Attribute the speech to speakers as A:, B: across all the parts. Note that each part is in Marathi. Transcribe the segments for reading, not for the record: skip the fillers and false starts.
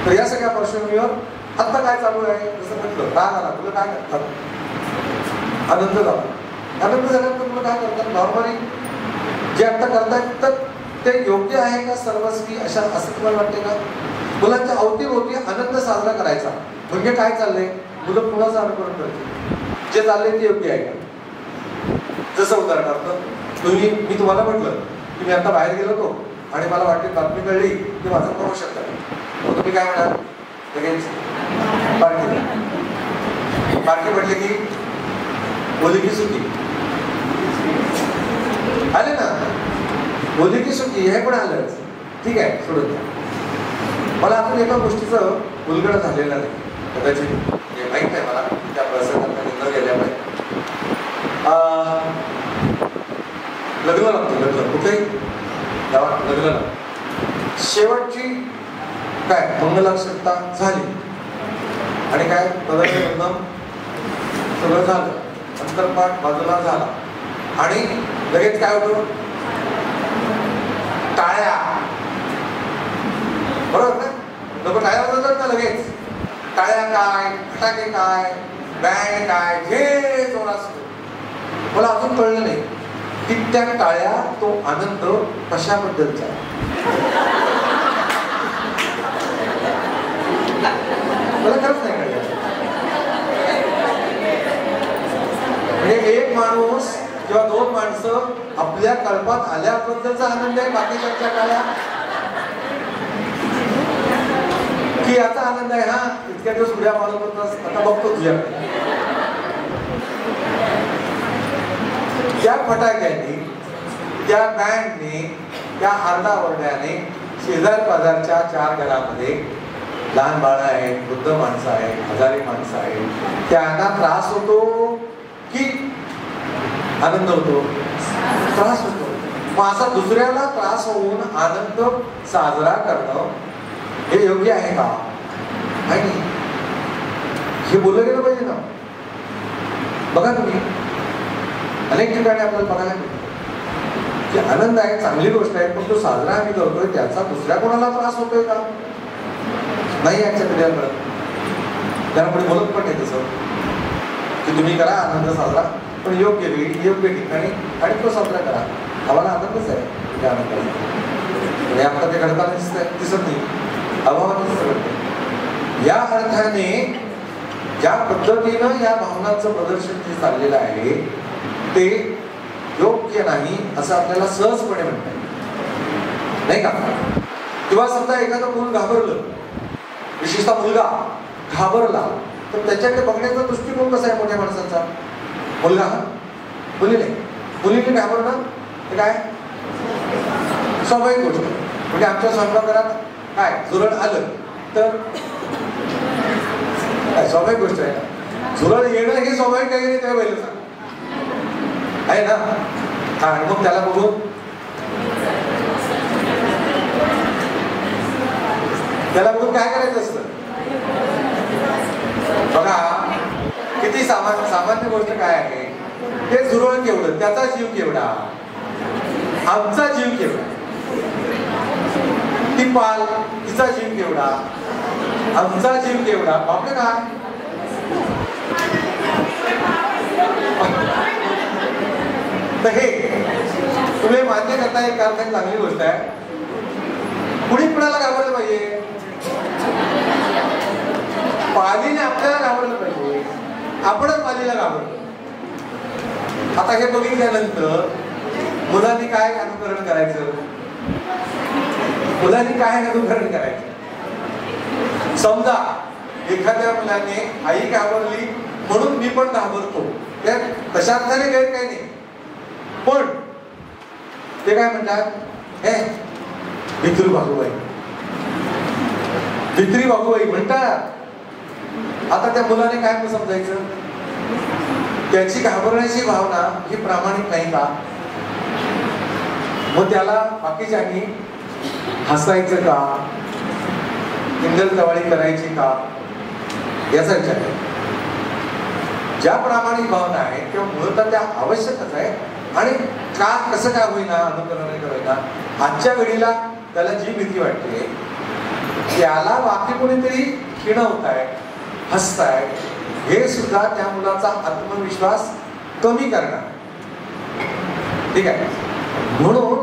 A: तर या सगळ्या पार्श्वभूमीवर आता काय चालू आहे, जसं म्हटलं राग आला तुला काय करतात, आनंद झाला, आनंद झाल्यानंतर तुला काय करतात, नॉर्मली जे आता करतायत तर ते योग्य आहे का सर्वस्वी अशा असं तुम्हाला वाटते का? मुलांच्या अवतीभोवती आनंद साजरा करायचा म्हणजे काय चाललंय, मुलं कुणाचं अनुकरण करते, जे चाललंय ते योग्य आहे का? जसं उदाहरणार्थ मी तुम्हाला म्हटलं की मी आता बाहेर गेलो होतो आणि मला वाटते बातमी कळली की माझं प्रमोशन झालं, मग तुम्ही काय म्हणाल, लगेच पार्टी म्हटले की बोली की सुट्टी आले ना, बोली की सुट्टी हे पण आलंच, ठीक आहे सोडून द्या. मला अजून एका गोष्टीचं उलगडा झालेला नाही, कदाचित हे माहीत नाही मला त्या प्रसंगात निघून गेल्यामुळे. लग्न लागतं, लग्न कुठेही गावात लग्न लागतं, शेवटची काय मंगलाक्षरता झाली आणि काय पदक्रम सगळं झालं, अंतरपाठ बाजूला झाला आणि लगेच काय होतं, टाळ्या, बरोबर ना, लोक टाळ्या वाजवतात ना लगेच, टाळ्या काय, फटाके काय, बँड काय, हे जोर असतो. मला अजून कळलं नाही की त्या टाळ्या तो आनंद कशाबद्दलचा आहे. मला खरंच नाही कळलं. म्हणजे एक माणूस किंवा दोन माणसं आपल्या कल्पात आल्याबद्दलचा आनंद आहे, बाकीच्या टाळ्या की याचा आनंद आहे, हा इतक्या दिवस उड्या मारत होतास आता बघतो तुझ्याकडे. त्या फटाक्याने, त्या बँडने, त्या आरडाओरड्याने शेजार पाजारच्या 4 घरामध्ये लहान बाळ आहेत, वृद्ध माणसं आहेत, आजारी माणसं आहेत, त्यांना त्रास होतो की आनंद होतो? त्रास होतो. मग असा दुसऱ्याला त्रास होऊन आनंद साजरा करणं हे योग्य आहे का? नाही, हे बोललं गेलं पाहिजे ना. बघा तुम्ही अनेक ठिकाणी आपल्याला बघायला मिळतं की आनंद आहे, चांगली गोष्ट आहे, पण तो साजरा आम्ही करतोय त्याचा दुसऱ्या कोणाला त्रास होतोय का? नाही यांच्या पिढ्याकडे त्यांना पुढे बोलत पण नाही तसं की तुम्ही करा आनंद साजरा, पण योग्य वेळी योग्य ठिकाणी आणि तो साजरा करा. आम्हाला आनंदच आहे त्या आनंदाचा, आता ते घडताना दिसत नाही, अभावाने घडते. या अर्थाने ज्या पद्धतीनं या भावनांचं प्रदर्शन जे चाललेलं आहे ते योग्य नाही असं आपल्याला सहजपणे म्हणता येईल, नाही का? किंवा समजा एखादं मूल घाबरलं, विशेषतः मुलगा घाबरला, तर त्याच्याकडे बघण्याचा दृष्टिकोन कसा आहे मोठ्या माणसाचा? मुलगा मुलीने घाबरणं हे काय स्वाभाविक गोष्ट. म्हणजे आमच्या स्वयंपाकघरात काय झुरळ आलं तर काय स्वाभाविक गोष्ट आहे, झुरळ येणं हे स्वाभाविक आहे त्या वेळेला आहे ना. आणि मग त्याला बघून काय करायचं असतं? बघा किती सामान्य गोष्ट काय आहे, ते झुरळ केवढं, त्याचा जीव केवढा, आमचा जीव केवढा, ती पाल तिचा जीव केवढा, आमचा जीव केवढा. बापरे काय तर हे तुम्ही मान्य करता एक अर्थाने चांगली गोष्ट आहे. कुणी कुणाला घाबरलं पाहिजे? पालीने आपल्याला घाबरलं पाहिजे, आपणच पालीला घाबरलो. आता हे बघितल्यानंतर मुलांनी काय अनुकरण करायचं? मुलांनी काय अनुकरण करायचं? समजा एखाद्या मुलाने आई घाबरली म्हणून मी पण घाबरतो, त्या तशा अर्थाने गैर काही नाही, पण ते काय म्हणतात, हे भित्री भागूबाई म्हणतात. आता त्या मुलाने काय समजायचं? त्याची घाबरण्याची भावना ही प्रामाणिक नाही का? मग त्याला बाकीच्यांनी हसायचं का, किंडलतवाळी करायची का, याचा विचार आहे. ज्या प्रामाणिक भावना आहेत किंवा मूळतः त्या आवश्यकच आहे आणि का कसं काय होईना अनुकरण करायला आजच्या घडीला त्याला जी भीती वाटते त्याला बाकी कोणीतरी खिणवताय, हसताय, हे सुद्धा त्या मुलाचा आत्मविश्वास कमी करणार. ठीक आहे. म्हणून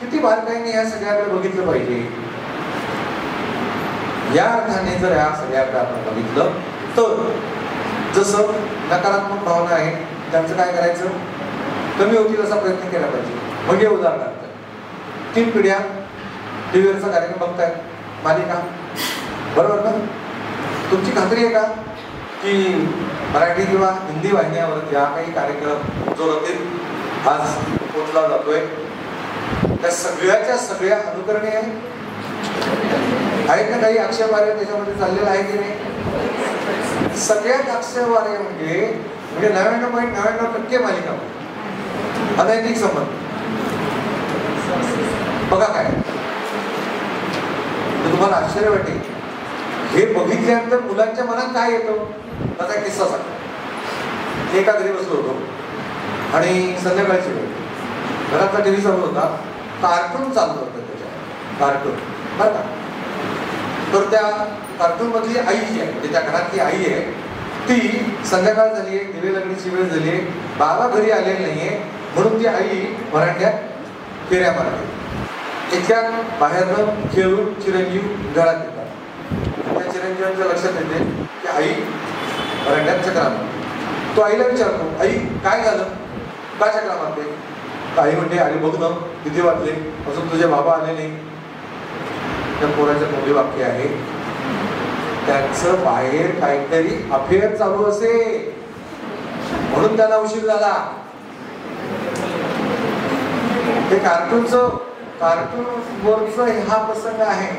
A: किती बारकाईने या सगळ्याकडे बघितलं पाहिजे. या अर्थाने जर या सगळ्याकडे आपण बघितलं तर जसं नकारात्मक भावना आहे त्यांचं काय करायचं, कमी होतील असा प्रयत्न केला पाहिजे. म्हणजे उदाहरणार्थ 3 पिढ्या टीव्हीवरचा कार्यक्रम बघतायत, मालिका, बरोबर ना? तुमची खात्री आहे का की मराठी किंवा हिंदी वाहिन्यावर ज्या काही कार्यक्रम जो रतीत आज पोचला जातोय त्या सगळ्याच्या सगळ्या अनुकरणे आहेत ना? काही आक्षेपार्ह त्याच्यामध्ये चाललेलं आहे की नाही? सगळ्यात आक्षेपार्ह म्हणजे 99.99% मालिका अनैतिक संबंध. बघा काय तुम्हाला आश्चर्य वाटेल, हे बघितल्यानंतर मुलांच्या मनात काय येतं. त्याचा किस्सा सांग. एका घरी बसलो होतो आणि संध्याकाळची वेळ, घरातला टीव्ही चालू होता, कार्टून चालू होतं त्याच्यात, कार्टून बरं का. तर त्या कार्टून मधली आई जी आहे, म्हणजे त्या घरातली आई आहे, ती संध्याकाळ झाली आहे, दिवे लागण्याची वेळ झाली आहे, बाबा घरी आलेले नाहीये म्हणून ती आई वरांड्यात फेऱ्या मारते. इतक्यात बाहेरनं खेळून चिरंजीव घरात येतात. त्या चिरंजीवांच्या लक्षात येते की आई वरांड्यात चक्रा मारते. तो आईला विचारतो, आई काय झालं, का चक्रा मारते? आई म्हणते, अरे बघ ना किती वाजले, अजून तुझे बाबा आले नाही. त्या पोराचं मोठे वाक्य आहे, त्यांचं बाहेर काहीतरी अफेअर चालू असे म्हणून त्यांना उशीर झाला. ते कार्टून वरच हा प्रसंग आहे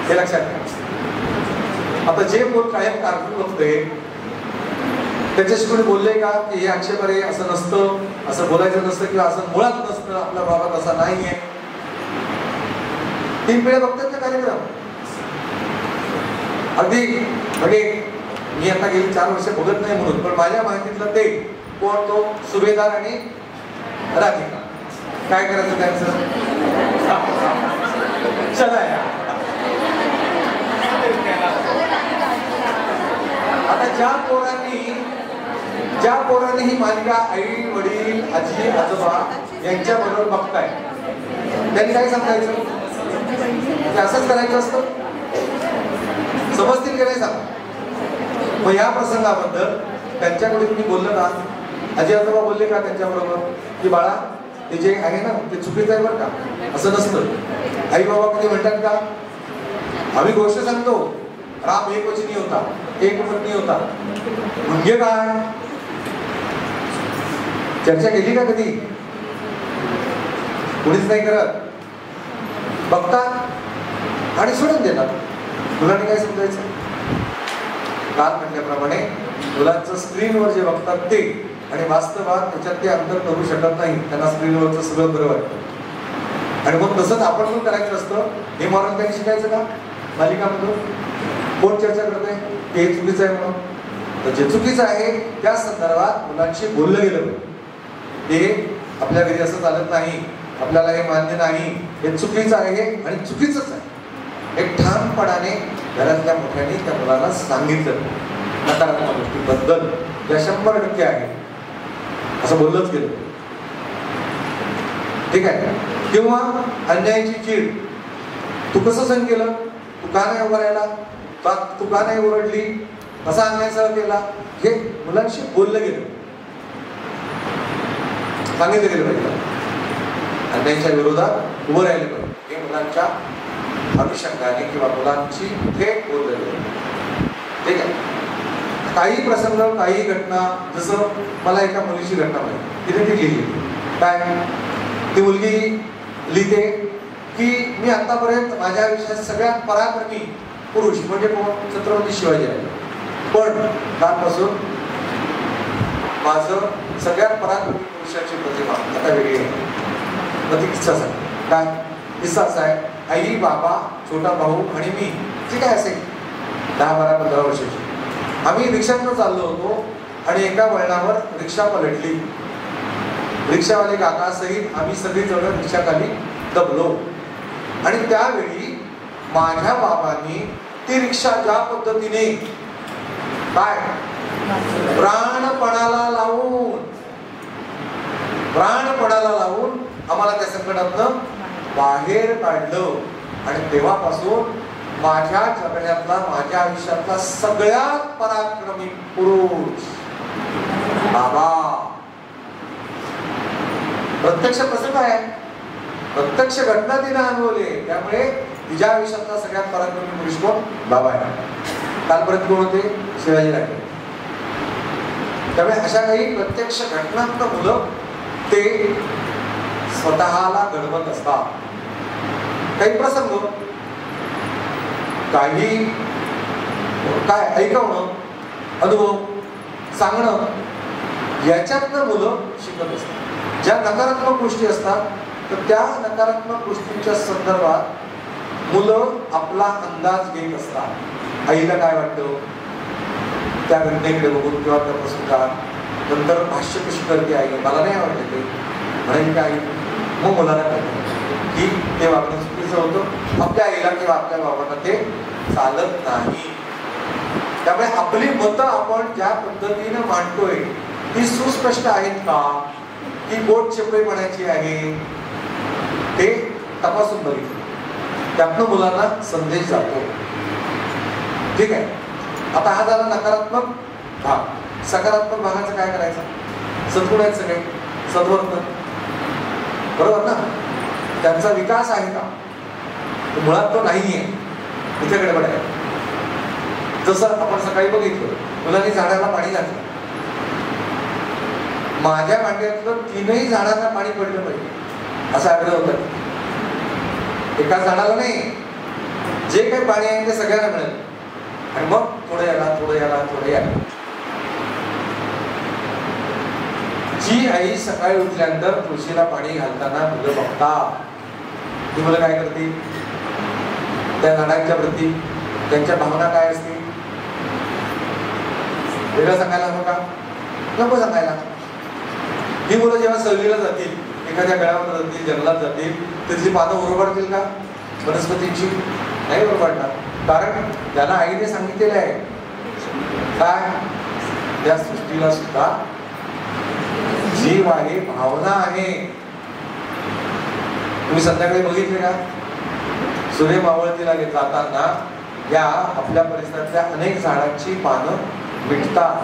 A: हे लक्षात घ्या. आता जे पोर कायम कार्टून बघतोय त्याच्याशी कोणी बोलले का की हे आक्षेपार्ह असं नसतं, असं बोलायचं नसतं किंवा असं मुळात नसतं, आपला बाबा तसा नाहीये. 3 पिढ्या बघतात ना कार्यक्रम. अगदी म्हणजे मी आता गेली 4 वर्ष बघत नाही म्हणून, पण माझ्या माहितीतलं ते कोण, तो सुभेदार आणि राधिका. काय करायचं त्यांचं, चला या. आता ज्या पोरांनी ही मालिका आई वडील आजी आजोबा यांच्या बरोबर बघताय त्यांनी काय सांगायचं, असंच करायचं असतं, समजतील की नाही सांगा. मग या प्रसंगाबद्दल त्यांच्याकडे तुम्ही बोललं का, आजी आजोबा बोलले का त्यांच्याबरोबर की बाळा ते जे आहे ना ते चुकीचं आहे बरं का, असं नसतं. आई बाबा कधी म्हणतात का, आम्ही गोष्ट सांगतो राम एकवचनी होता, एक पत्नी होता, म्हणजे काय चर्चा केली का कधी? कोणीच नाही करत. बघतात आणि सोडून देतात. मुलांनी काय समजायचं? काल म्हटल्याप्रमाणे मुलांचं स्क्रीनवर जे बघतात ते आणि वास्तवात त्याच्यात ते अंतर करू शकत नाही. त्यांना स्क्रीनवरचं सगळं बरं वाटतं आणि मग तसंच आपण पण करायचं असतं. हे मॉरल त्यांनी शिकायचं का मालिकामधून? कोण चर्चा करतोय ते चुकीचं आहे म्हणून? तर जे चुकीचं आहे त्या संदर्भात मुलांशी बोललं गेलं ते आपल्या घरी असं चालत नाही, आपल्याला हे मान्य नाही, हे चुकीचं आहे आणि चुकीचंच आहे. एक ठामपणाने घरातल्या मोठ्यांनी त्या मुलाला सांगितलं. नकारात्मक गोष्टीबद्दल या 100% आहे असं बोललंच गेलं. ठीक आहे. किंवा अन्यायाची चीड, तू कसं सहन केलं, तू का नाही उभा राहिला, तू का नाही ओरडली, कसा अन्याय सहन केला, हे मुलांशी बोललं गेलं, सांगितलं गेलं पाहिजे. अन्यायाच्या विरोधात उभं राहिलं पाहिजे. हे मुलांच्या अनुषंगाने किंवा मुलांची थेट बोललं गेलं. ठीक आहे. काही प्रसंग, काही घटना, जसं मला एका मुलीची घटना माहिती, तिने ती लिहिली. काय ती मुलगी लिहिते की मी आतापर्यंत माझ्या आयुष्यात सगळ्यात पराक्रमी पुरुष म्हणजे कोण, छत्रपती शिवाजी आहे. पण कालपासून माझं सगळ्यात पराक्रमी पुरुषाची प्रतिमा आता वेगळी आहे. मग ती किस्सा सांग. काय किस्सा असा आहे, आई बाबा छोटा भाऊ आणि मी, जी काय असेल 10, 12, 15 वर्षाची, आम्ही रिक्षातनं चाललो होतो आणि एका वळणावर रिक्षा पलटली. रिक्षावाले काका सहित आम्ही सगळी जण रिक्षाखाली दबलो आणि त्यावेळी माझ्या बाबांनी ती रिक्षा ज्या पद्धतीने काय प्राणपणाला लावून आम्हाला त्या संकटातनं बाहेर काढलं आणि तेव्हापासून माझ्या जगण्यातला माझ्या आयुष्यातला सगळ्यात पराक्रमी पुरुष बाबा. प्रत्यक्ष प्रसंग आहे, प्रत्यक्ष घटना तिने अनुभवली, त्यामुळे तिच्या आयुष्यातला सगळ्यात पराक्रमी पुरुष कोण? बाबा आहे. कालपर्यंत कोण होते? शिवाजी राजे. त्यामुळे अशा काही प्रत्यक्ष घटनात्मक मुलं ते स्वतःला घडवत असतात. काही प्रसंग, काही काय ऐकवणं, अनुभव सांगणं, याच्यातनं मुलं शिकत असतात. ज्या नकारात्मक गोष्टी असतात तर त्या नकारात्मक गोष्टींच्या संदर्भात मुलं आपला अंदाज घेत असतात. आईला काय वाटतं त्या घटनेकडे बघून किंवा त्या प्रसंगात, नंतर भाष्य कशी करते आई, मला नाही आवडले ते म्हणेल की आई, मग मुलाला कळतं की ते वागणं चुकीचं होतं. आपल्या आईला किंवा आपल्या बाबांना ते चालत नाही. त्यामुळे आपली मतं आपण ज्या पद्धतीने मांडतोय ती सुस्पष्ट आहेत का, की बोट चेपळेपणाची आहे, ते तपासून बघितलं. त्यातनं मुलांना संदेश जातो. ठीक आहे. आता हा झाला नकारात्मक भाग. सकारात्मक भागाचं काय करायचं? सद्गुण आहेत सगळे, सद्वर्तन, बरोबर ना? त्यांचा विकास आहे का? मुळात तो नाहीये, इथे गडबड आहे. जसं आपण सकाळी बघितलं, मुलांनी झाडाला पाणी घातलं. माझ्या मांड्यातलं 3ही झाडांना पाणी पडलं पाहिजे असा आग्रह होता. एका झाडाला नाही, जे काही पाणी आहे ते सगळ्यांना मिळेल आणि मग थोडं याला, थोडं याला, थोडं याला. जी आई सकाळी उठल्यानंतर तुळशीला पाणी घालताना मुलं बघतात, ती मुलं काय करतील? त्या झाडांच्या प्रती त्यांच्या भावना काय असतील? वेगळं सांगायला नको का? नको सांगायला. ही मुलं जेव्हा सहलीला जातील, एखाद्या गळावर जातील, जंगलात जातील, तिथली पानं उरबाडतील का वनस्पतींची? नाही उरबाडणार. कारण त्यांना आईने सांगितलेलं आहे काय, त्या सृष्टीला सुद्धा जीव आहे, भावना आहे. तुम्ही संध्याकाळी बघितले का, सूर्य मावळतीला जाताना या आपल्या परिसरातल्या अनेक झाडांची पानं मिटतात.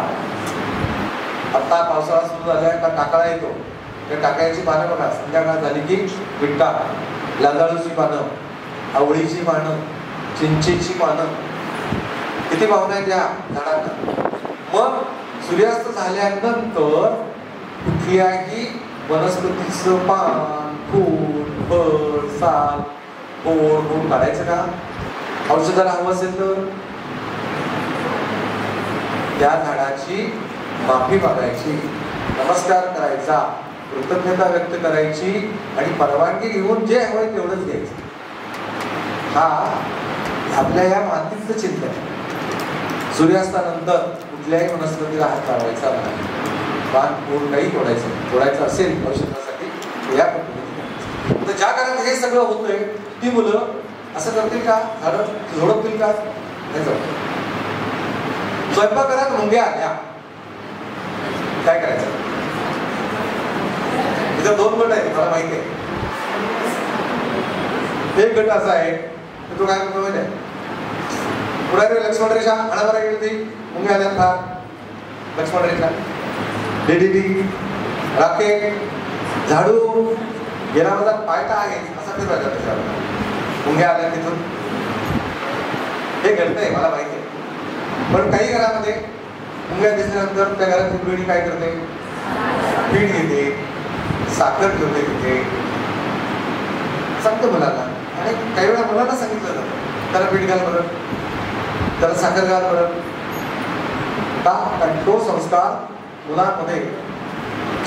A: आता पावसाळा सुरू झालाय का टाकाळा येतो, त्या टाकाळ्याची पानं बघा संध्याकाळ झाली की मिटतात. लाजाळूची पानं, आवळीची पानं, चिंचेची पानं, किती भावना आहेत या झाडांना. मग सूर्यास्त झाल्यानंतर कुठल्याही वनस्पतीचं पान, फूल, फळ, साल ओढून काढायचं का? औषधाला हवं असेल तर त्या झाडाची माफी मागायची, नमस्कार करायचा, कृतज्ञता व्यक्त करायची आणि परवानगी घेऊन जे हवंय तेवढंच घ्यायचं. हा आपल्या या मातीचं चिंतन आहे. सूर्यास्तानंतर कुठल्याही वनस्पतीला हात लावायचा नाही, पान फूल काही तोडायचं असेल औषधासाठी या पद्धतीने. तर ज्या घरात हे सगळं होतंय ती मुलं असं करतील का? झाडं झोडपतील का? नाही जमत. स्वयंपाकघरात मुंग्या आल्या, काय करायचं? इथं 2 गट आहेत, मला माहिती आहे. एक गट असा आहे की तो काय करतो माहिती आहे, पुढे लक्ष्मण रेषा आणायला गेली ती मुंग्या आल्या फार. लक्ष्मण रेषा, डीडीटी, राकेट, झाडू, गेला पायटा आहे असा फिरवायचा त्याच्यावर. मुंग्या आल्या तिथून. हे घडतंय, मला माहिती आहे. पण काही घरामध्ये मुंग्या दिसल्यानंतर त्या घरात गृहिणी काय करते? पीठ घेते, साखर ठेवते तिथे, सांगते मुलांना. आणि काही वेळा मुलांना सांगितलं जातं त्याला पीठ घाल बरं, त्याला साखर घाल बरं. का? कारण तो संस्कार मुलांमध्ये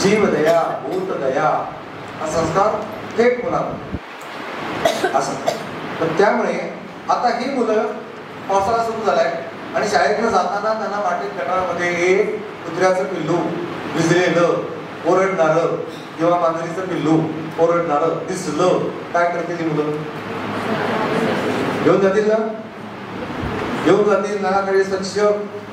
A: जीवदया, भूतदया हा संस्कार थेट मुलांमध्ये असं. तर त्यामुळे आता ही मुलं, पावसाळा सुरू झालाय आणि शाळेतनं जाताना त्यांना वाटेत गटारामध्ये एक कुत्र्याचं पिल्लू भिजलेलं, ओरडणारं किंवा मांजरीचं पिल्लू ओरडणारं दिसलं, काय करते ती मुलं? घेऊन जातील ना, घेऊन जातील नानाकडे स्वच्छ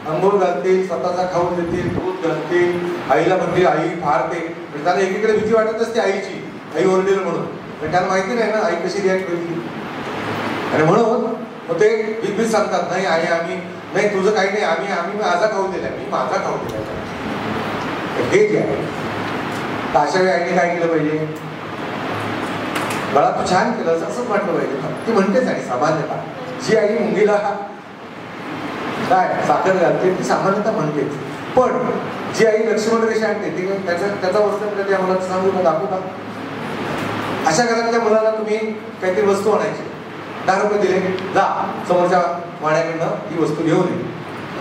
A: अंघोळ घालतील, स्वतःचा खाऊन देतील, दूध घालतील, आईला म्हणतील आई फार ते, त्यांना एकीकडे भीती वाटत असते आईची, आई ओरडेल म्हणून, पण त्यांना माहिती नाही ना आई कशी रिॲक्ट होईल. आणि म्हणून मग ते बिगबीज सांगतात नाही आई आम्ही नाही, तुझं काही नाही, आम्ही माझा खाऊ दिलाय, मी माझा खाऊ दिलाय. हे जे आहे तर अशा वेळी आईने काय केलं पाहिजे, बाळा तू छान केलं असं म्हटलं पाहिजे. ती म्हणतेच आणि सामान्यतः जी आई मुंगीला काय साखर घालते ती सामान्यतः म्हणतेच, पण जी आई लक्ष्मण रेषा आणते ती त्याचा वस्तू त्या मुलाला सांगू का, दाखवू का. अशा घरातल्या मुलाला तुम्ही काहीतरी वस्तू आणायची, 10 रुपये दिले, जा समोरच्या वाड्याकडनं ही वस्तू घेऊन ये,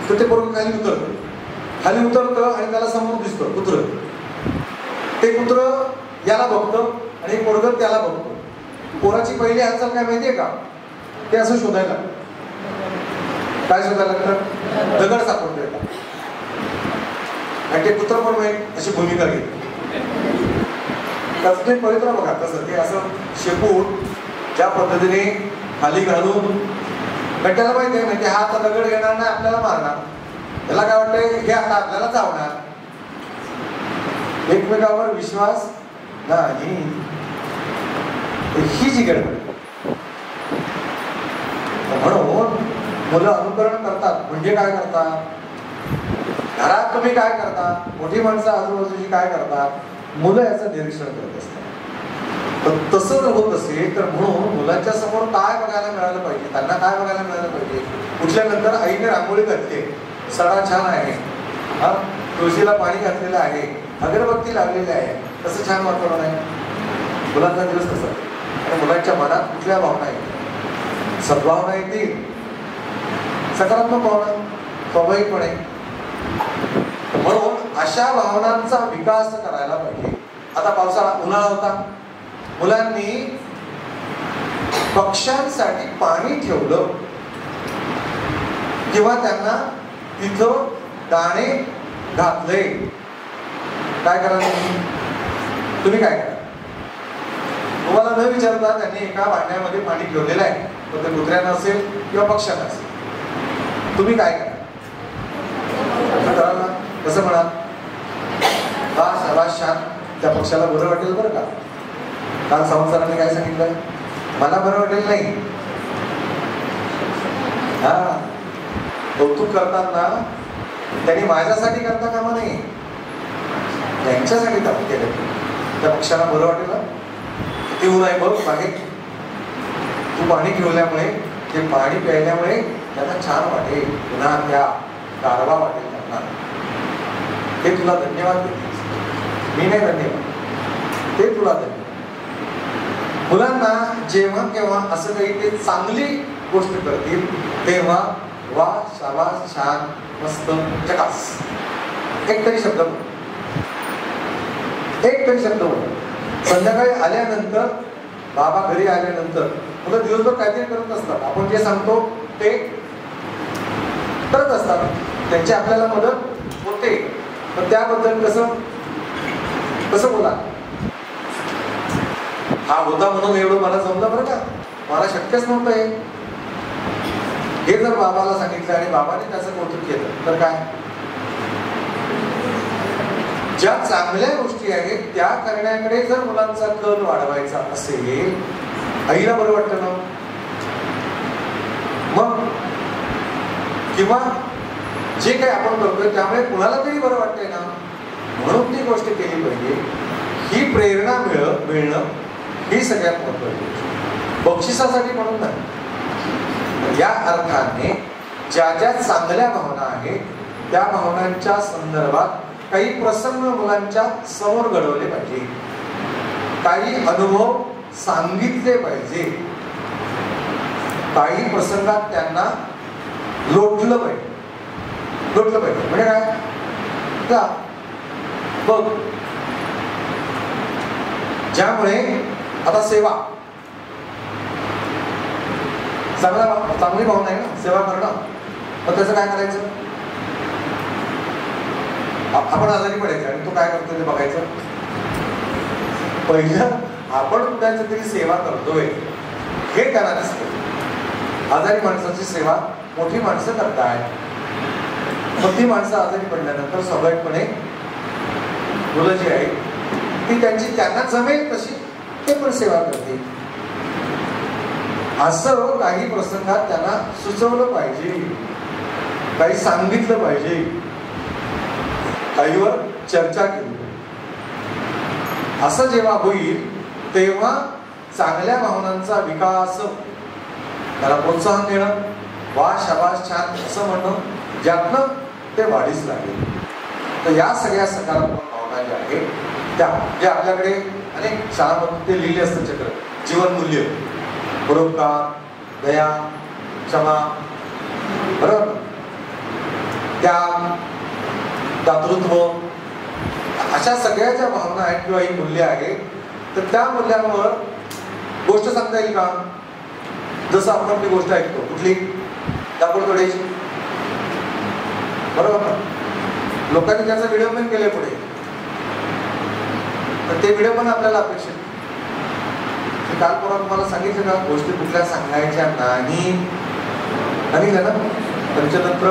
A: तर ते पोरग खाली उतरतं आणि त्याला समोर दिसतं कुत्र. ते कुत्र याला बघतं आणि पोरग त्याला बघतो. पोराची पहिली हालचाल काय माहितीये का, ते असं शोधायला, काय शोधायला लागतं, दगड सापडतो येतात. आणि ते कुत्र पण माहीत अशी भूमिका घेते. तसं पवित्र बघा तसं ते असं शेपूट ज्या पद्धतीने खाली घालून, पण त्याला माहिती आहे म्हणजे हा आता दगड घेणार नाही, आपल्याला मारणार. त्याला काय वाटतंय हे आता आपल्याला चावणार. एकमेकावर विश्वास नाही, ही जी गडबड. म्हणून मुलं अनुकरण करतात. म्हणजे काय करतात, घरात तुम्ही काय करता, मोठी माणसं आजूबाजूची काय करतात, मुलं याचं निरीक्षण करत असतात. तर तसं जर होत असेल तर म्हणून मुलांच्या समोर काय बघायला मिळालं पाहिजे, त्यांना काय बघायला मिळालं पाहिजे. उठल्यानंतर आईने रांगोळी घातली, सडा छान आहे, तुळशीला पाणी घातलेलं आहे, अगरबत्ती लावलेली आहे, कसं छान वातावरण आहे. मुलांचा दिवस तसा. आणि मुलांच्या मनात कुठल्या भावना येतील, सद्भावना येतील, सकारात्मक भावना स्वाभाविकपणे. म्हणून अशा भावनांचा विकास करायला पाहिजे. आता पावसाळा उन्हाळा होता, मुलांनी पक्ष्यांसाठी पाणी ठेवलं किंवा त्यांना तिथं दाणे घातले. काय करा तुम्ही काय करा, तुम्हाला न विचारता त्यांनी एका भांड्यामध्ये पाणी ठेवलेलं आहे, तर ते कुत्र्यांना असेल किंवा पक्ष्यांना असेल, तुम्ही काय करा ना, कसं म्हणा, शाबास छान, त्या पक्षाला बरं वाटेल बरं का. काल संसाराने काय सांगितलं, मला बरं वाटेल नाही. हा कौतुक करतात ना, त्यांनी माझ्यासाठी करता कामा नाही, त्यांच्यासाठी काम केलं. त्या पक्षाला बरं वाटेल, किती ऊन आहे बघ मागे, तू पाणी ठेवल्यामुळे, ते पाणी प्यायल्यामुळे त्यांना छान वाटेल, पुन्हा त्या गारवा वाटेल त्यांना. ते तुला धन्यवाद देतील, मी नाही धन्यवाद, ते तुला धन्यवाद. मुलांना जेव्हा केव्हा असं काही ते चांगली गोष्ट करतील तेव्हा वा शाबास छान मस्त झकास एक तरी शब्द बोल, एक तरी शब्द बोल. संध्याकाळी आल्यानंतर, बाबा घरी आल्यानंतर मुलं दिवसभर काहीतरी करत असतात, आपण जे सांगतो ते करत असतात, त्यांची आपल्याला मदत होते, पण त्याबद्दल कसं कसं बोला. हा होता म्हणून एवढं मला जमलं बरं का, मला शक्यच नव्हतं हे जर बाबाला सांगितलं आणि बाबाने त्याचं कौतुक केलं तर काय. ज्या चांगल्या गोष्टी आहेत त्या करण्याकडे जर मुलांचा कल वाढवायचा असेल, आईला बरं वाटतं ना मग, किंवा जे काही आपण करतोय त्यामुळे कुणाला तरी बरं वाटतंय ना, म्हणून ती गोष्ट केली पाहिजे. ही प्रेरणा मिळणं ही सगळ्यात महत्त्वाची, बक्षिसासाठी म्हणून नाही. या अर्थाने ज्या ज्या चांगल्या भावना आहेत त्या भावनांच्या संदर्भात काही प्रसंग मुलांच्या समोर घडवले पाहिजे, काही अनुभव सांगितले पाहिजे, काही प्रसंगात त्यांना लोटलं पाहिजे. लोटलं पाहिजे म्हणजे काय का बघ, ज्यामुळे आता सेवा चांगली भावना आहे ना, सेवा करणं. मग त्याचं काय करायचं, आपण आजारी पडायचं आणि तो काय करतो ते बघायचं. पहिलं आपण कुणाची तरी सेवा करतोय हे त्यांना दिसतं. आजारी माणसाची सेवा मोठी माणसं करतायत. मग ती माणसं आजारी पडल्यानंतर स्वाभाविकपणे मुलं जी आहेत ती त्यांना जमेल तशी ते पण सेवा करतील. असं काही प्रसंगात त्यांना सुचवलं पाहिजे, काही सांगितलं पाहिजे, काहीवर चर्चा केली. असं जेव्हा होईल तेव्हा चांगल्या भावनांचा विकास, त्याला प्रोत्साहन देणं, वा शाबास छान असं म्हणणं, ज्यातनं ते वाढीस लागेल. तर या सगळ्या सकारात्मक भावना ज्या आहेत त्या जे आपल्याकडे अनेक शाळांमध्ये ते लिहिले असतं चक्र, जीवनमूल्य, परोपकार, दया, क्षमा, बरोबर, त्याग, दातृत्व, अशा सगळ्या ज्या भावना आहेत किंवा ही मूल्य आहेत, तर त्या मूल्यांवर गोष्ट सांगता येईल का? जसं आपण आपली गोष्ट ऐकतो, कुठली दापोडतोड्याची, बरोबर, लोकांनी त्याचा व्हिडिओ पण केले पुढे, तर ते व्हिडिओ पण आपल्याला अपेक्षित. काल परवा तुम्हाला सांगितलं का गोष्टी कुठल्या सांगायच्या नाही, सांगितलं ना, पंचतंत्र,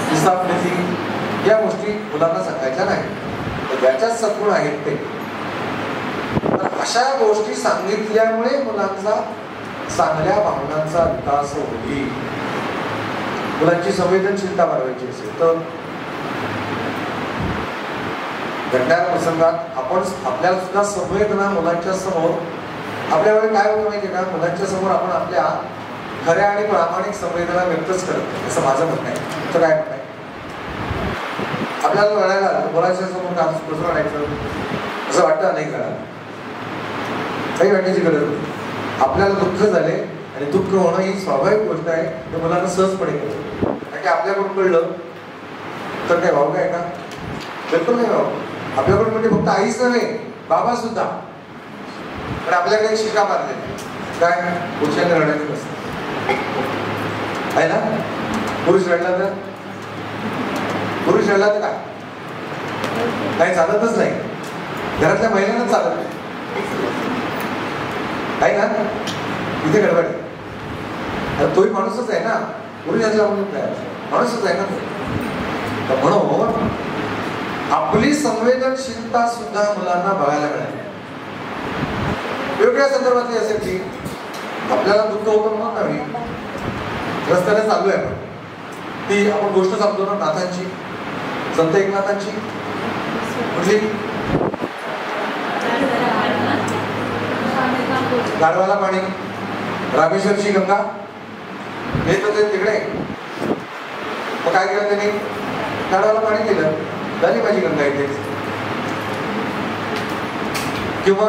A: हिसाब नीती, या गोष्टी मुलांना सांगायच्या नाही. तर ज्याच्यात सद्गुण आहेत ते, तर अशा गोष्टी सांगितल्यामुळे मुलांचा चांगल्या भावनांचा विकास होईल. मुलांची संवेदनशीलता वाढवायची असेल तर घडणाऱ्या प्रसंगात आपण आपल्याला सुद्धा संवेदना मुलांच्या समोर, आपल्या वेळी काय होतं माहिती का, मुलांच्या समोर आपण आपल्या खऱ्या आणि प्रामाणिक संवेदना व्यक्तच करत नाही, असं माझं म्हणणं आहे. तर काय म्हणणं आहे, आपल्याला रडायला मुलांच्या समोर कसं रडायचं असं वाटतं अनेक वेळा, काही वाटण्याची गरज नाही. आपल्याला दुःख झाले आणि दुःख होणं ही स्वाभाविक गोष्ट आहे, ते मुलांना सहजपणे कळतं. कारण की आपल्याकडून कळलं तर काय भाऊ काय का, बिलकुल नाही भाऊ. आपल्याकडून म्हणजे फक्त आईच नव्हे, बाबा सुद्धा. पण आपल्याकडे एक शिका मारलेली काय, पुरुषांनी रडायचं नसतं आहे ना. पुरुष रडला तर काय काही चालतच नाही, घरातल्या महिलांना चालत नाही आहे ना. इथे गडबड आहे, तोही माणूसच आहे ना, पुरुष असला माणूसच आहे ना. तर म्हणून आपली संवेदनशीलता सुद्धा मुलांना बघायला मिळाली. वेगवेगळ्या संदर्भातली असेल की आपल्याला दुःख होतं म्हणून नव्हे, रस्त्याने चालू आहे आपण, ती आपण गोष्ट सांगतो ना नाथांची, संत एकनाथांची, कुठली, गाढवाला पाणी, रामेश्वरची गंगा, येत होते तिकडे. मग काय केलं त्यांनी, गाढवाला पाणी दिलं, झाली माझी गंगा इथे. किंवा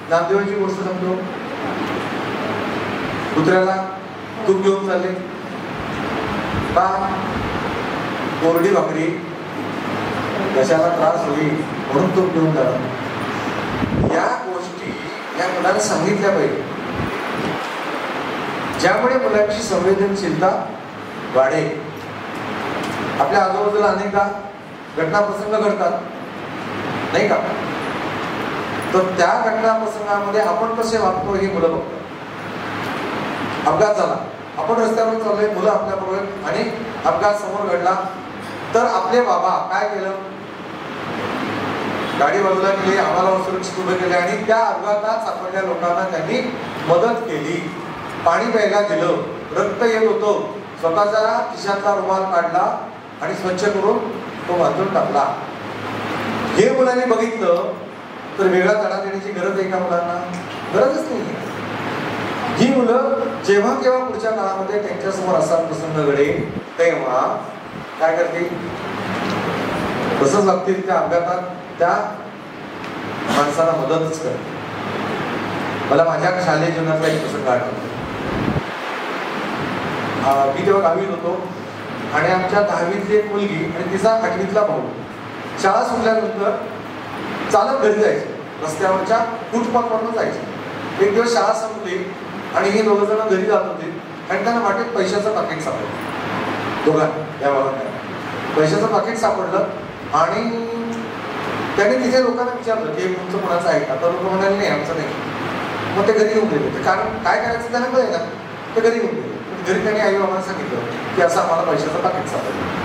A: नामदेवाची गोष्ट सांगतो, कुत्र्याला तूप घेऊन चालले, का कोरडी भाकरी कशाला त्रास होईल म्हणून तूप घेऊन जाणं. या गोष्टी या मुलांना सांगितल्या पाहिजे, ज्यामुळे मुलांची संवेदनशीलता वाढेल. आपल्या आजूबाजूला अनेकदा घटना प्रसंग घडतात नाही का, तर त्या घटना प्रसंगामध्ये आपण कसे वागतो हे मुलं बघतात. अपघात झाला, आपण रस्त्यावर चाललोय, मुलं आपल्या बरोबर, आणि अपघात समोर घडला, तर आपले बाबा काय केलं, गाडी बाजूला केली, आम्हाला सुरक्षित उभे केले, आणि त्या अपघातात सापडलेल्या लोकांना त्यांनी मदत केली, पाणी प्यायला दिलं, रक्त येत होतं, स्वतःचा खिशातला रुमाल काढला आणि स्वच्छ करून तो बांधून टाकला. हे मुलांनी बघितलं तर वेगळा धडा देण्याची गरज आहे का मुलांना? गरजच नाही. ही मुलं जेव्हा केव्हा पुढच्या काळामध्ये त्यांच्यासमोर असा प्रसंग घडेल तेव्हा काय करतील, तसंच वागतील, त्या अपघातात त्या माणसाला मदतच करतील. मला माझ्या शालेय जीवनातला एक प्रसंग आठवतो. मी तेव्हा 10वीत होतो आणि आमच्या 10वीतली एक मुलगी आणि तिचा 8वीतला भाऊ शाळा सुटल्यानंतर चालत घरी जायचे, रस्त्यावरच्या फुटपाथवरून जायचे. एक दिवस शाळा संपली आणि हे दोघं जण घरी जात होते आणि त्यांना वाटेत पैशाचं पाकिट सापडलं. दोघांना, या भावांना पैशाचं पाकिट सापडलं आणि त्याने तिथे लोकांना विचारलं की तुमचं कोणाचं आहे का, तर लोक म्हणाले नाही आमचं नाही. मग ते घरी येऊन गेले, कारण काय करायचं त्यांना कळेल ना, ते घरी येऊन गेले. घरी त्यांनी आई बाबांना सांगितलं की असं आम्हाला पैशाचं पाकिट सापडलं.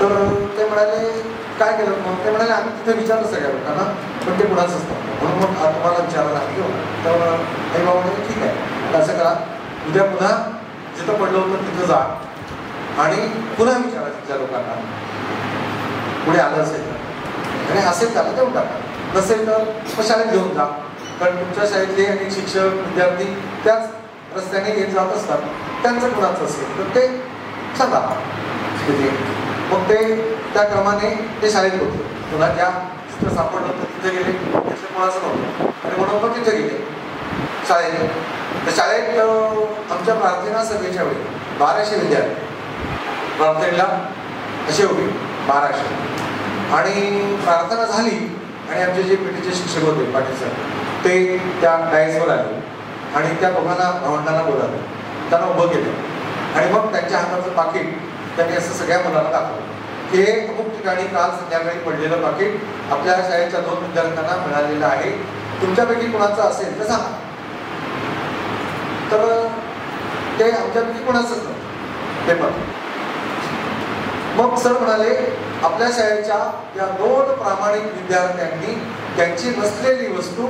A: तर ते म्हणाले काय केलं मग? ते म्हणाले आम्ही तिथे विचारलं सगळ्या लोकांना, पण ते कुणाच असतं म्हणून मग तुम्हाला विचारायला आम्ही घेऊ. तर आई बाबा म्हणाले ठीक आहे, असं करा, उद्या पुन्हा जिथं पडलं होतं तिथं जा आणि पुन्हा विचारा तिथल्या लोकांना, पुढे आलं असेल तर, आणि असेल त्याला देऊन टाका, नसेल तर मग शाळेत घेऊन जा. कारण तुमच्या शाळेतले अनेक शिक्षक विद्यार्थी त्याच रस्त्याने येत जात असतात, त्यांचं कुणाचं असेल तर ते सांगा तिथे. मग ते त्या क्रमाने ते शाळेत होते. पुन्हा ज्या तिथं सापडलं तर तिथे गेले, तिथे कोणाचं नव्हतं आणि म्हणून मग तिथे गेले शाळेत. तर शाळेत आमच्या प्रार्थना सभेच्या वेळी 1200 विद्यार्थी प्रार्थनेला असे होते, 1200. आणि प्रार्थना झाली आणि आमचे जे पीटीचे शिक्षक होते पाटील सर, ते त्या डायसवर आले आणि त्या दोघांना भावंडांना बोलावलं, त्यांना उभं केलं आणि मग त्यांच्या हाताचं पाकिट त्यांनी असं सगळ्या मुलांना दाखवलं. हे अमुक ठिकाणी काल संध्याकाळी पडलेलं पाकिट आपल्या शाळेच्या 2 विद्यार्थ्यांना मिळालेलं आहे, तुमच्यापैकी कुणाचं असेल तर सांगा. तर ते आमच्यापैकी कुणाचंच नव्हतं पेपर. मग सर म्हणाले आपल्या शाळेच्या या 2 प्रामाणिक विद्यार्थ्यांनी त्यांची नसलेली वस्तू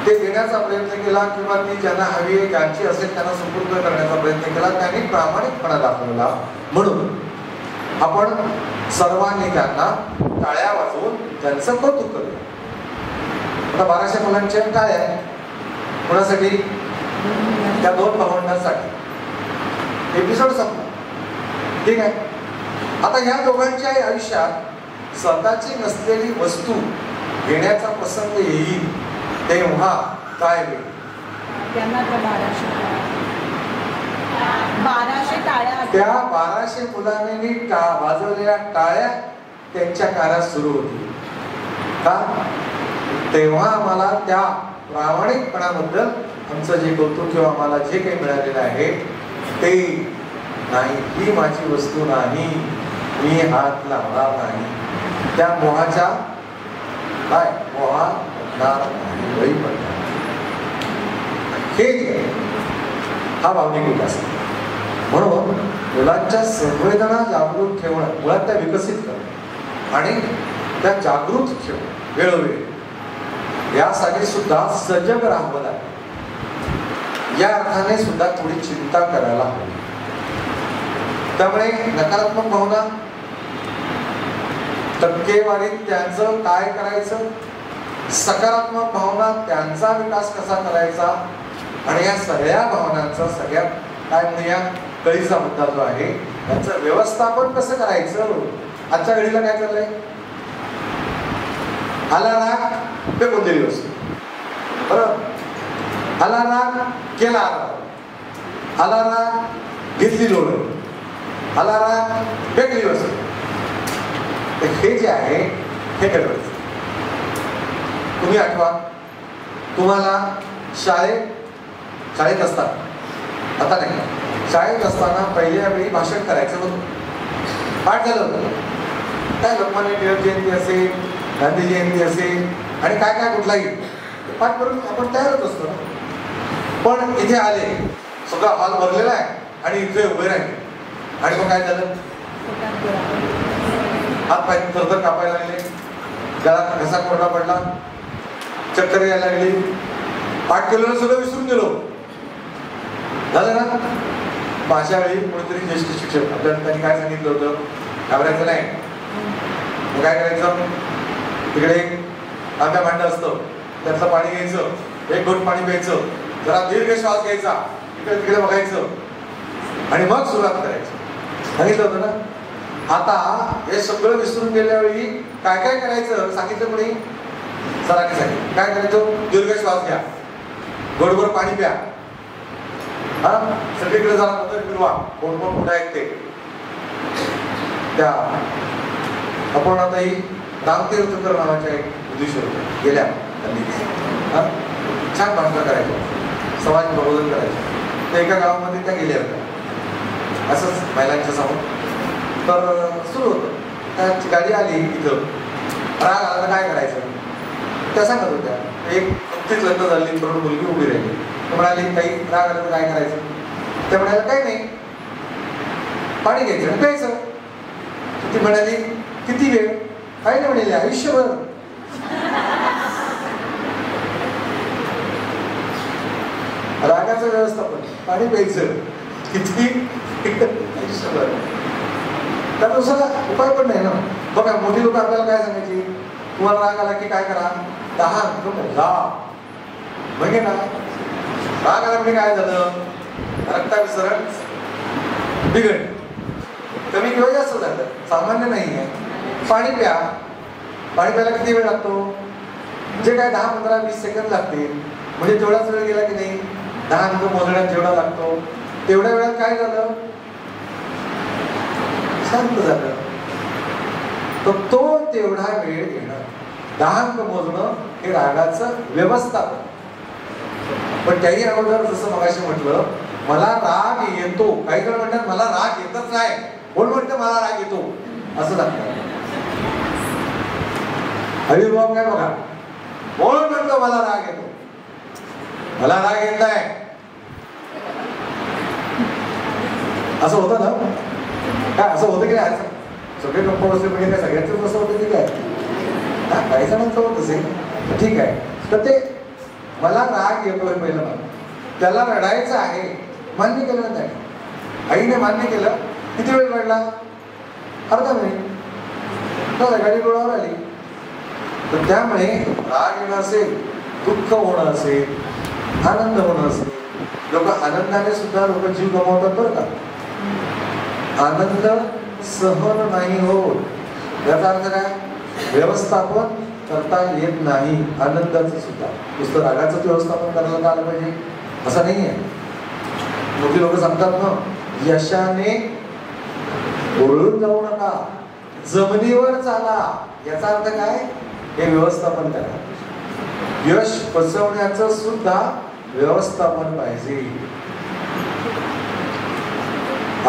A: ते देण्याचा प्रयत्न केला किंवा ती ज्यांना हवी आहे, ज्यांची असेल त्यांना सुपूर्द करण्याचा प्रयत्न केला, त्यांनी प्रामाणिकपणा दाखवला. म्हणून आपण सर्वांनी त्यांना टाळ्या वाजवून त्यांचं कौतुक करूया. आता 1200 मुलांच्या टाळ्या कोणासाठी? त्या 2 भावंडांसाठी. एपिसोड संपला, ठीक आहे. आता ह्या दोघांच्या आयुष्यात स्वतःची नसलेली वस्तू घेण्याचा प्रसंग येईल तेव्हा काय होईल? त्या 1200 मुलांनी वाजवलेल्या टाळ्या त्यांच्या कानात सुरू होती का? तेव्हा आम्हाला त्या प्रामाणिकपणाबद्दल आमचं जे कौतुक किंवा आम्हाला जे काही मिळालेलं आहे ते नाही, ही माझी वस्तू नाही, मी हात लावणार नाही, त्या मोहाच्या काय मोहा बळी पडणार. हे हा भावनिक विकास. म्हणून मुलांच्या संवेदना जागृत ठेवणं, मुळात त्या विकसित करणं आणि त्या जागृत ठेवणं वेळोवेळी, यासाठी सुद्धा सजग राहावं लागेल. या अर्थाने सुद्धा थोडी चिंता करायला हवी. त्यामुळे नकारात्मक भावना, टक्केवारीत त्यांचं काय करायचं, सकारात्मक भावना त्यांचा विकास कसा करायचा, आणि या सगळ्या भावनांचा सगळ्यात काय म्हणूया कळीचा मुद्दा जो आहे त्याचं व्यवस्थापन कसं करायचं. आजच्या घडीला काय चाललंय? आला राग फेकून दिली वस्तू, बरोबर, आला राग केला आराम, आला राग घेतली लोळण, आला राग फेकली वस्तू. हे जे आहे हे गडबड. तुम्ही आठवा, तुम्हाला शाळेत असताना, आता नाही, शाळेत असताना पहिल्या वेळी भाषण करायचं होतं, पाठ झालं होतं. काय लोकमान्य टिळक जयंती असेल, गांधी जयंती असेल आणि काय काय कुठलाही पाठ करून आपण तयारच असतो ना. पण इथे आले, सगळा हॉल भरलेला आहे आणि इथे उभे राहिले आणि मग काय झालं? हात पाय थरथर कापायला लागले, गळा घसा कोरडा पडला, चक्कर यायला लागली, पाठ केलेलं सगळं विसरून गेलो, झालं ना. अशा वेळी कोणीतरी ज्येष्ठ शिक्षक आपल्याला त्यांनी काय सांगितलं होतं? घाबरायचं नाही. मग काय करायचं? तिकडे एक तांब्या भांडं असतं, त्यातलं पाणी घ्यायचं, एक घोट पाणी प्यायचं, जरा दीर्घ श्वास घ्यायचा, इकडे तिकडे बघायचं आणि मग सुरुवात करायची. सांगितलं होतं ना. आता हे सगळं विसरून गेल्यावेळी काय काय करायचं सांगितलं कोणी? सरांनी सांगितलं. काय करायचं? दीर्घ श्वास घ्या, गोडगोड पाणी प्या, हा सगळीकडे जरा नंतर फिरवा, कोण कोण कुठे आहेत ते. त्या आपण आता ही रामतीर्थकर नावाच्या एक उद्देश्य गेल्या छान भाषण करायचं, समाज प्रबोधन करायचं. त्या एका गावामध्ये त्या गेल्या होत्या असंच महिलांच्या समोर. तर सुरू होतं, त्याची गाडी आली इथं, राग आला तर काय करायचं त्या सांगत होत्या. एक नुकतीच लग्न झाली तरुण मुलगी उभी राहिली, म्हणाली काही राग आला तर काय करायचं? त्या म्हणायला काही नाही, पाणी घ्यायचं आणि प्यायचं. ती म्हणाली किती वेळ? काही नाही म्हणाली, आयुष्यभर. रागाचं व्यवस्थापन, पाणी प्यायचं किती? आयुष्यभर. त्याला दुसरा उपाय पण नाही ना. बघा मोठी लोक आपल्याला काय सांगायची, तुम्हाला राग आला की काय करा, 10 अंक मोजा. म्हणजे ना, राग आला म्हणजे काय झालं, रक्ताभिसरण बिघडलं, कमी किंवा जास्त झालं, सामान्य नाही आहे. पाणी प्या. पाणी प्यायला किती वेळ लागतो? जे काय 10, 15, 20 सेकंद लागतील. म्हणजे तेवढाच वेळ गेला की नाही, 10 अंक मोजण्यात जेवढा लागतो तेवढ्या वेळात काय झालं, शांत झालं. तर तो तेवढा वेळ घेणं, 10 अंक मोजणं हे रागाचं व्यवस्थापन. पण त्याही अगोदर जसं मगाशी म्हटलं, मला राग येतो. काही जण म्हणतात मला राग येतच नाही, कोण म्हणतं मला राग येतो, असं सांगतात. हरिभाव काय बघा, कोण म्हणतो मला राग येतो, मला राग येत नाही, असं होतं ना? काय असं होतं की नाही? सगळे गप्पा बसले म्हणजे काय सगळ्यांचंच असं होतं की काय? काही जणांचं होत असेल, ठीक आहे. तर ते मला राग येतोय पहिलं मला, त्याला रडायचं आहे, मान्य केलं ना त्याने. आईने मान्य केलं. किती वेळ रडला? अर्धा मिनिट. गाडी डोळ्यावर आली. तर त्यामुळे राग येणं असेल, दुःख होणं असेल, आनंद होणं असेल, लोक आनंदाने सुद्धा लोक जीव गमावतात बरं का. आनंद सहन नाही होत, याचा अर्थ काय, व्यवस्थापन करता येत नाही आनंदाचं सुद्धा. नुसतं रागाचं व्यवस्थापन करायला आलं पाहिजे असं नाही आहे. मोठी लोक सांगतात ना, यशाने ओरळून जाऊ नका, जमिनीवर चाला. याचा अर्थ काय, हे व्यवस्थापन करा. यश पचवण्याचं सुद्धा व्यवस्थापन पाहिजे.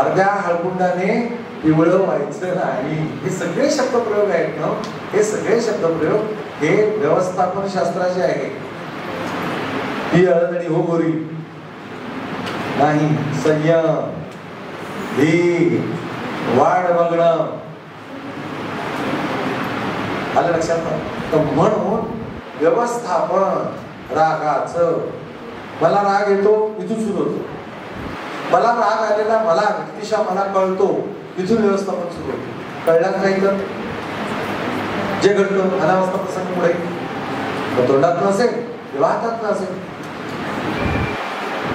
A: अर्ध्या हळकुंडाने पिवळं व्हायचं नाही. हे सगळे शब्दप्रयोग आहेत ना, हे सगळे शब्दप्रयोग हे व्यवस्थापन शास्त्राचे आहे. ही हळदणी हो गोरी नाही, संयम, ही वाढ बघणं. आलं लक्षात? तर म्हणून व्यवस्थापन रागाचं. मला राग येतो, इथून सुरू होतो. मला राग आलेला, मला व्यक्तिशः मला कळतो, इथून व्यवस्थापन सुरू होतं. कळलं नाही तर जे घडतं अनावस्था प्रसंग पुढे तोंडात नसेल किंवा हातात नसेल,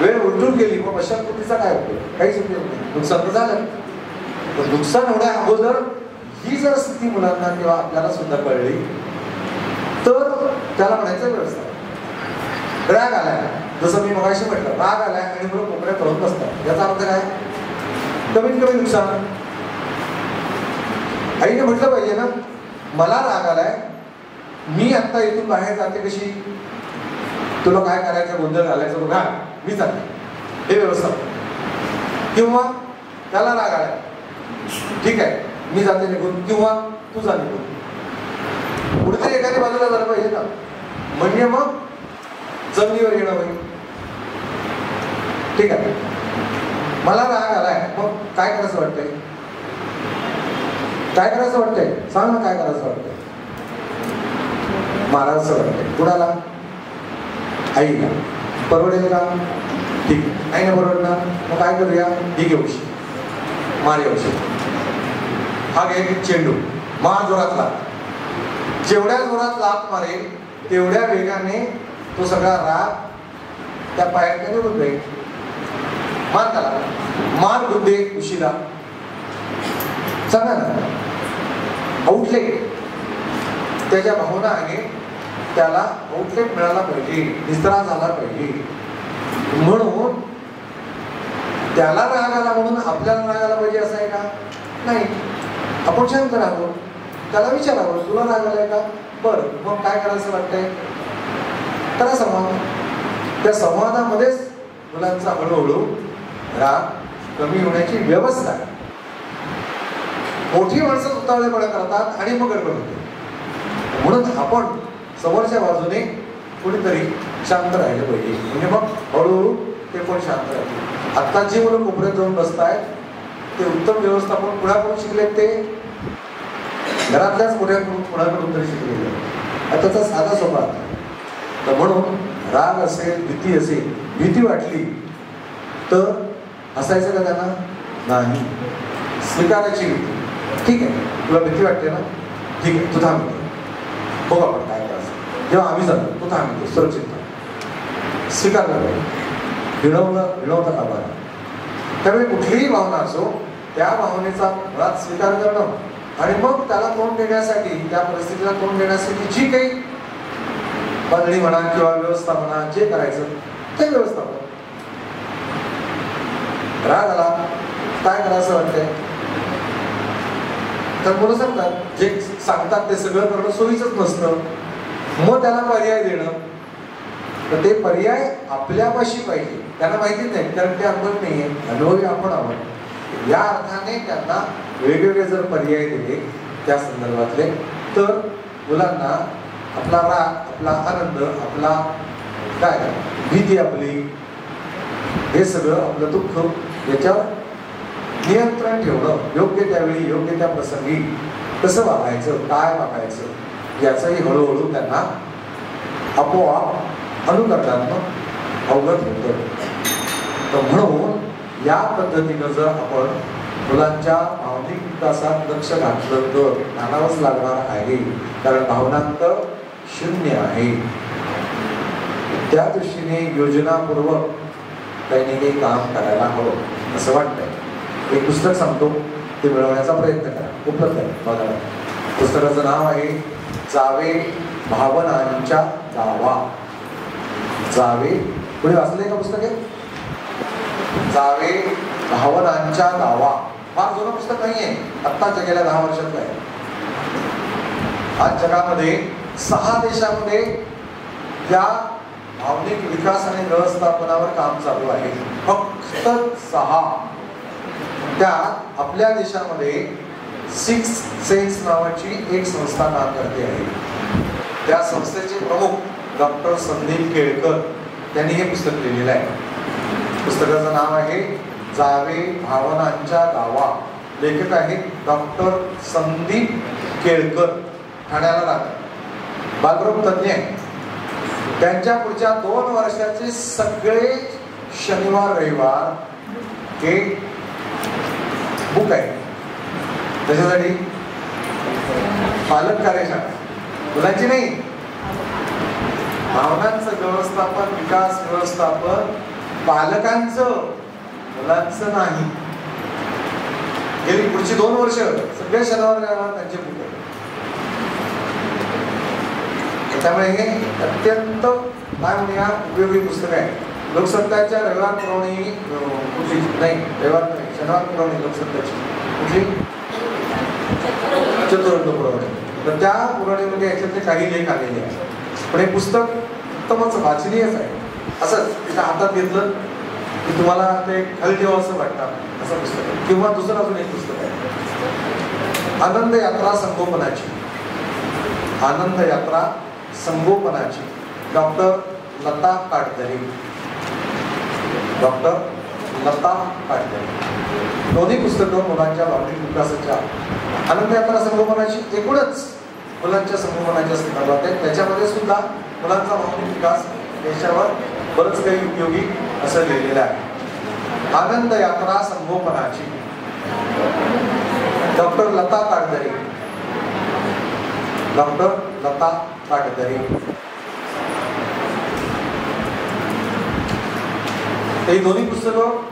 A: वेळ उलटून गेली, मग पश्चात्कृतीचा काय उपयोग? काहीच उपयोग नाही. नुकसान तर झालं. पण नुकसान होण्या अगोदर ही जर स्थिती मुलांना किंवा आपल्याला सुद्धा कळली तर त्याला म्हणायचं व्यवस्था. राग आलाय, जसं मी मगाशी म्हटलं, राग आलाय आणि मुलं कोपऱ्यात राहून बसतात, याचा अर्थ काय, कमीत कमी नुकसान. आईने म्हटलं पाहिजे ना, मला राग आलाय, मी आता इथून बाहेर जाते कशी, तुला काय करायचं, गोंधळ घालायचं बघा, मी जाते, हे व्यवस्थापन. किंवा त्याला राग आलाय, ठीक आहे मी जाते निघून, किंवा तू जा निघून. कुठेतरी एखाद्या बाजूला झालं पाहिजे ना, म्हणजे मग जमिनीवर येणं होईल. ठीक आहे, मला राग आलाय, मग काय करायचं वाटतंय, काय करायचं वाटतंय, सांग ना काय करायचं वाटतंय. मारायचं वाटतंय. कुणाला? आईला. परवडेल का? ठीक आहे, आई ना परवडणार, मग काय करूया, ही घेऊ मार येऊ. हा घे चेंडू, मार जोरातला. जेवढ्या जोरात लात मारेल तेवढ्या वेगाने तो सगळा राग त्या पायात निघून जाईल. मार त्याला, मार बुद्धे उशिरा. सांगा ना, आउटलेट त्याच्या भावना आहे, त्याला आउटलेट मिळाला पाहिजे, निस्तार झाला पाहिजे. म्हणून त्याला राग आला म्हणून आपल्याला राग आला पाहिजे असं आहे का? नाही. आपण शांत राहावं, त्याला विचारावं, तुला राग आलाय का? बरं, मग काय करायचं वाटतंय, करा संवाद. त्या संवादामध्येच मुलांचा हळूहळू राग कमी होण्याची व्यवस्था आहे. मोठी माणसं उतावळेपणा करतात आणि मग गडबड होते. म्हणून आपण समोरच्या बाजूने कुणीतरी शांत राहिलं पाहिजे, म्हणजे मग हळूहळू ते पण शांत राहतील. आता जी मुलं कोपऱ्यात जाऊन बसतायत ते उत्तम व्यवस्थापन कुणाकडून शिकलेत? ते घरातल्याच कुणाकडून तरी शिकलेले. आता त्याचा साधा सोपा. तर म्हणून राग असेल, भीती असेल, भीती वाटली तर हसायचं का त्यांना? नाही. स्वीकारायची भीती. ठीक आहे, तुला भीती वाटते ना, ठीक आहे, तू थांब, बघ आपण काय करायचं. जेव्हा आम्ही जातो तू थांब, सुरक्षित स्वीकार करा. भिणवता का बरं? त्यामुळे कुठलीही भावना असो त्या भावनेचा मुळात स्वीकार करणं आणि मग त्याला तोंड देण्यासाठी, त्या परिस्थितीला तोंड देण्यासाठी जी काही बदली म्हणा किंवा व्यवस्था म्हणा, जे करायचं ते व्यवस्थापन. राग आला काय करायचं वाटतंय तर मुलं सांगतात, जे सांगतात ते सगळं करणं सोयीचंच नसतं. मग त्याला पर्याय देणं, तर ते पर्याय आपल्यापाशी पाहिजे. त्यांना माहितीच नाही, कारण ते अनुभव नाहीये, अनुभवी आपण आहोत. या अर्थाने त्यांना वेगवेगळे जर पर्याय दिले त्या संदर्भातले, तर मुलांना आपला राग, आपला आनंद, आपला काय भीती, आपली हे सगळं आपलं दुःख याच्यावर नियंत्रण ठेवणं, योग्य त्यावेळी योग्य त्या प्रसंगी कसं वागायचं, काय वागायचं याचंही हळूहळू त्यांना आपोआप अनुकरणात्मक अवगत होतं. तर म्हणून या पद्धतीनं जर आपण मुलांच्या भावनिक विकासात लक्ष घातलं तर मानावंच लागणार आहे, कारण भावनांत शून्य आहे. त्या दृष्टीने योजनापूर्वक काही ना काही काम करायला हवं असं वाटतंय. एक पुस्तक सांगतो, ते मिळवण्याचा प्रयत्न करा. उपलब्ध आहे बघा. पुस्तकाचं नाव आहे जावे भावनांच्या दावा. जावे, कोणी वाचलंय का पुस्तक आहे? जावे भावनांच्या दावा. फार जुनं पुस्तक नाहीये, आत्ताच्या गेल्या 10 वर्षातलं आहे. आज जगामध्ये 6 देशामध्ये या भावनिक विकास आणि व्यवस्थापनावर काम चालू आहे. फक्त 6. त्यात आपल्या देशामध्ये 6 सेन्स नावाची एक संस्था काम करते आहे. त्या संस्थेचे प्रमुख डॉक्टर संदीप केळकर त्यांनी हे पुस्तक लिहिलेलं आहे. पुस्तकाचं नाव आहे जावे भावनांच्या दावा. लेखक आहेत डॉक्टर संदीप केळकर, ठाण्याला राहतात, बालरोग तज्ञ आहे. त्यांच्या पुढच्या 2 वर्षाचे सगळे शनिवार रविवार हे बुक आहे. त्याच्यासाठी पालक कार्यशाळा, मुलांची नाही, भावनांचं व्यवस्थापन, विकास व्यवस्थापन पालकांचं, मुलांचं नाही. गेली पुढची 2 वर्ष सगळे शनिवार रविवार त्यांचे बुक आहे. त्यामुळे हे अत्यंत काय म्हणूया उपयोगी पुस्तक आहे. लोकसत्ताच्या रविवार पुरवणी कुठली नाही, रविवार नाही, शनिवार पुरवणी लोकसत्ताची कुठली, चतुरंग पुरवणी. तर त्या पुरवणीमध्ये याच्यातले काही लेख आलेले आहेत. पण हे पुस्तक उत्तमच वाचनीयच आहे. असंच तिच्या हातात घेतलं की तुम्हाला ते खाली ठेवा असं वाटतं असं पुस्तक आहे. किंवा दुसरं अजून एक पुस्तक आहे, आनंद यात्रा संगोपनाची. आनंद यात्रा संगोपनाची, डॉक्टर लता काटदरे. डॉक्टर लता काटदरे. दोन्ही पुस्तकं मुलांच्या भावनिक विकासाच्या, आनंद यात्रा संगोपनाची एकूणच मुलांच्या संगोपनाच्या संदर्भात आहे. त्याच्यामध्ये सुद्धा मुलांचा भावनिक विकास याच्यावर बरंच काही उपयोगी असं लिहिलेलं आहे. आनंद यात्रा संगोपनाची, डॉक्टर लता काटदरे. डॉक्टर लता काटदरे. ही दोन्ही पुस्तकं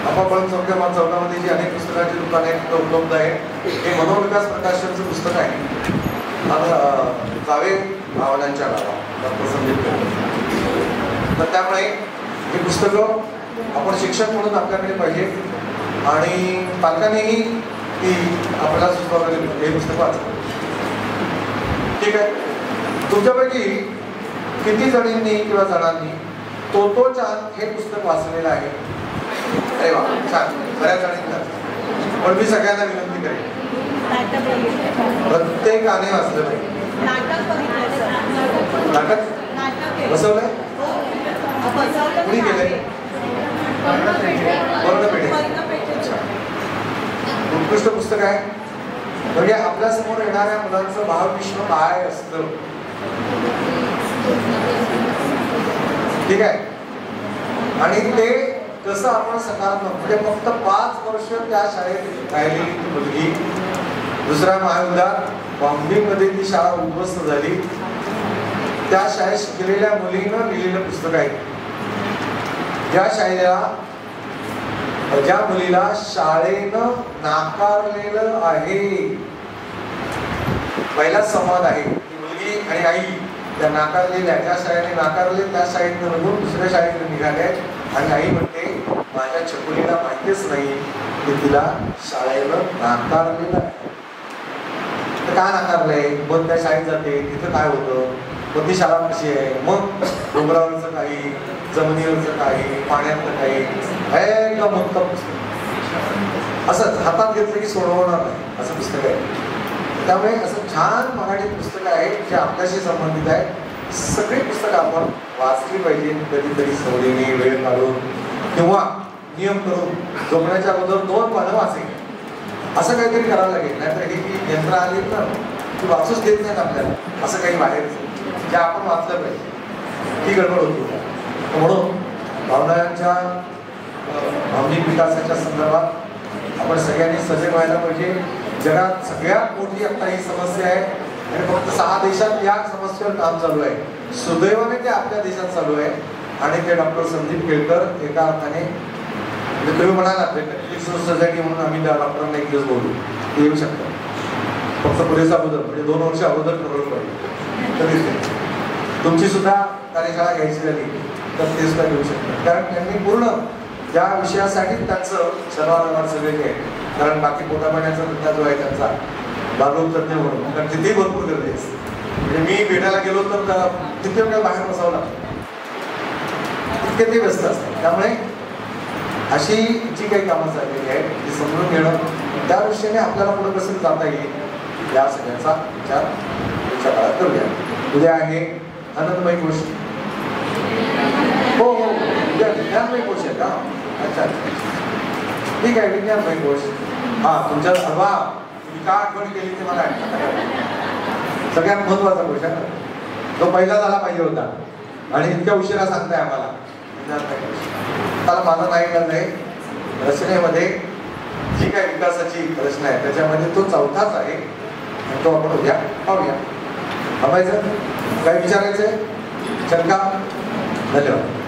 A: आपापळ चौकामध्ये जी अनेक पुस्तकांची दुकाने उपलब्ध आहेत. हे मनोविकास प्रकाशनचं पुस्तक आहे, जावे भावनांच्या दावा, डॉक्टर संदीप केळकर. तर त्यामुळे ही पुस्तकं आपण शिक्षक म्हणून आपल्याकडे पाहिजे आणि पालकांनीही ती आपल्याला सुचवलेली हे पुस्तक वाचलं. ठीक आहे. तुमच्यापैकी किती जणींनी किंवा जणांनी तोतो चान हे पुस्तक वाचलेलं आहे? अरे वा, छान, बऱ्याच जणींनी. पण मी सगळ्यांना विनंती करेन, प्रत्येकाने वाचलं पाहिजे. नाटक बसवलंय? कुणी केलंय? उत्कृष्ट पुस्तक आहे. म्हणजे आपल्या समोर येणाऱ्या मुलांचं भावविश्व काय असतं, ठीक आहे, आणि ते कसं आपण सकारात्मक, म्हणजे फक्त 5 वर्ष त्या शाळेत राहिलेली ती मुलगी दुसऱ्या महायुद्धात बॉम्बिंगमध्ये ती शाळा उद्ध्वस्त झाली. त्या शाळेत शिकलेल्या मुलीनं लिहिलेलं पुस्तक आहे. ज्या मुलीला शाळेनं नाकारलेलं आहे, पहिला संवाद आहे की मुलगी आणि आई त्या नाकारलेल्या, ज्या शाळेने नाकारले त्या शाळेतनं निघून दुसऱ्या शाळेत निघाले आणि आई म्हणते माझ्या छकुलीला माहितीच नाही की तिला शाळेनं नाकारलेलं आहे. तर का नाकारलंय, मग त्या शाळेत जाते तिथं काय होतं, मग ती शाळा कशी आहे, मग डोंगरावरचं काही, जमिनीवरचं काही, पाण्यातलं काही, एकदम उत्तम पुस्तक. असंच हातात घेतलं की सोडवणार नाही असं पुस्तक आहे. त्यामुळे असं छान मराठी पुस्तकं आहेत जे आपल्याशी संबंधित आहे. सगळी पुस्तकं आपण वाचली पाहिजे, कधीतरी सवयीने वेळ काढून किंवा नियम करून झोपण्याच्या अगोदर 2 पानं वाचायची, असं काहीतरी करावं लागेल. नाहीतर ही यंत्र आली ना ती वाचूच देत नाहीत आपल्याला, असं काही बाहेर जे आपण वाचलं पाहिजे ही गडबड होती. म्हणून भावनांच्या भावनिक विकासाच्या संदर्भात आपण सगळ्यांनी सजग व्हायला पाहिजे. जगात सगळ्यात मोठी आता ही समस्या आहे आणि फक्त 6 देशात या समस्येवर काम चालू आहे. सुदैवाने ते आपल्या देशात चालू आहे आणि ते डॉक्टर संदीप केळकर एका अर्थाने, तुम्ही म्हणाला सोसायटी म्हणून आम्ही त्या डॉक्टरांना एक दिवस बोलू, ते येऊ शकतात. फक्त पुरेसा अगोदर, म्हणजे 2 वर्ष अगोदर ठरवलं पाहिजे. तरीच तुमची सुद्धा कार्यशाळा घ्यायची झाली तर ते सुद्धा घेऊ शकतात. कारण त्यांनी पूर्ण त्या विषयासाठी त्यांचं शनिवार सगळे आहे. कारण बाकी पोटापाण्याचा धंदा जो आहे त्यांचा बालरोग तज्ञ म्हणून, कारण तिथेही भरपूर गर्दी असते. म्हणजे मी भेटायला गेलो तर तिथे वेळ बाहेर बसावं लागतं, इतके ते व्यस्त असतात. त्यामुळे अशी जी काही कामं चाललेली आहेत ती समजून घेणं, त्या दृष्टीने आपल्याला पुढे कसं जाता येईल या सगळ्याचा विचार पुढच्या काळात करूया. उद्या आहे आनंदमय कोश. हो हो, उद्या विज्ञानमय कोश आहे का? अच्छा अच्छा, ठीक आहे, विज्ञानमय कोश. हां, तुमच्या हवा तुम्ही का आठवण केली ते मला सगळ्यात महत्वाचा कोश आहे, तो पहिला झाला पाहिजे होता आणि इतक्या उशिरा सांगताय आम्हाला. त्याला माझा नाही आहे, रचनेमध्ये जी काही विकासाची रचना आहे त्याच्यामध्ये तो 4थाच आहे आणि तो आपण उद्या पाहूया. थांबायचं, काय विचारायचंय? शंका? धन्यवाद.